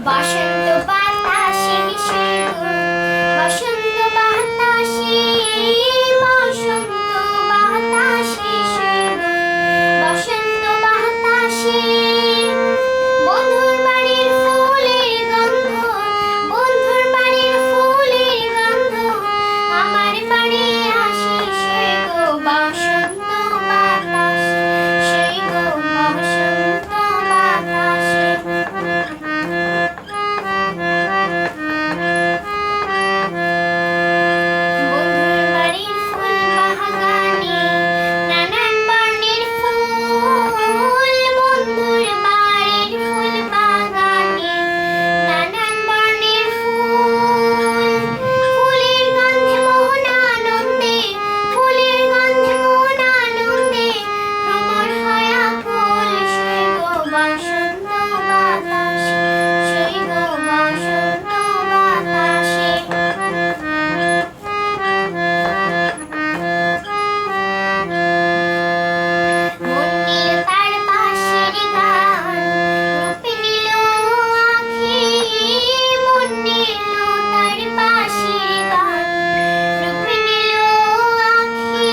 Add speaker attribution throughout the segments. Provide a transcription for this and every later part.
Speaker 1: বসন্ত বাতাসে বসন্ত বাতাসে বসন্ত বাতাসে বসন্ত বাতাসে বন্ধুর বাড়ির ফুলের গন্ধ বন্ধুর বাড়ির ফুলের গন্ধ আমার বাড়ি আসে সে গো বসন্ত বাতাসে সেই গো বসন্ত বাতাসে বন্ধুর বাড়ির ফুল বাগানে নানান বর্ণের ফুল বন্ধুর বাড়ির ফুল বাগানে নানান বর্ণের ফুল ফুলের গন্ধে মন আনন্দে ফুলের গন্ধে মন আনন্দে ভ্রমর হয় আকুল সেই গো বসন্ত বাতাসে সেই গো বসন্ত বাতাসে মন নিল তার পাশের গান রূপে নিল আঁখি মন নিল তার পাশের গান রূপে নিল আঁখি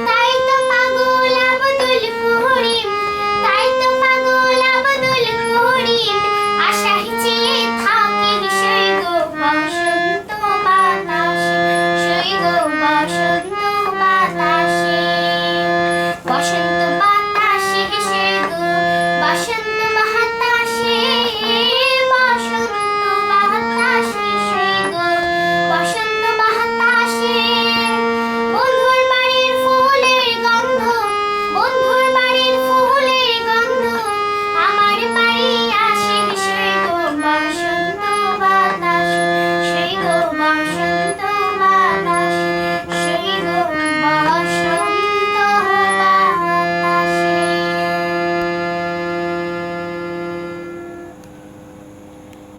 Speaker 1: তাই তো পাগল আব্দুল করিম তাই তো পাগল আব্দুল করিম আশায় চেয়ে থাকে সেই গো বসন্ত বাতাসে সেই গো বসন্ত বাতাসে বসন্ত বাতাসে সেই গো বসন্ত বাতাসে বসন্ত বাতাসে সেই গো বসন্ত বাতাসে বন্ধুর বাড়ির ফুলের গন্ধ বন্ধুর বাড়ির ফুলের গন্ধ আমার বাড়ি আসে সেই গো বসন্ত বাতাসে সেই গো বসন্ত বাতাসে সেই গো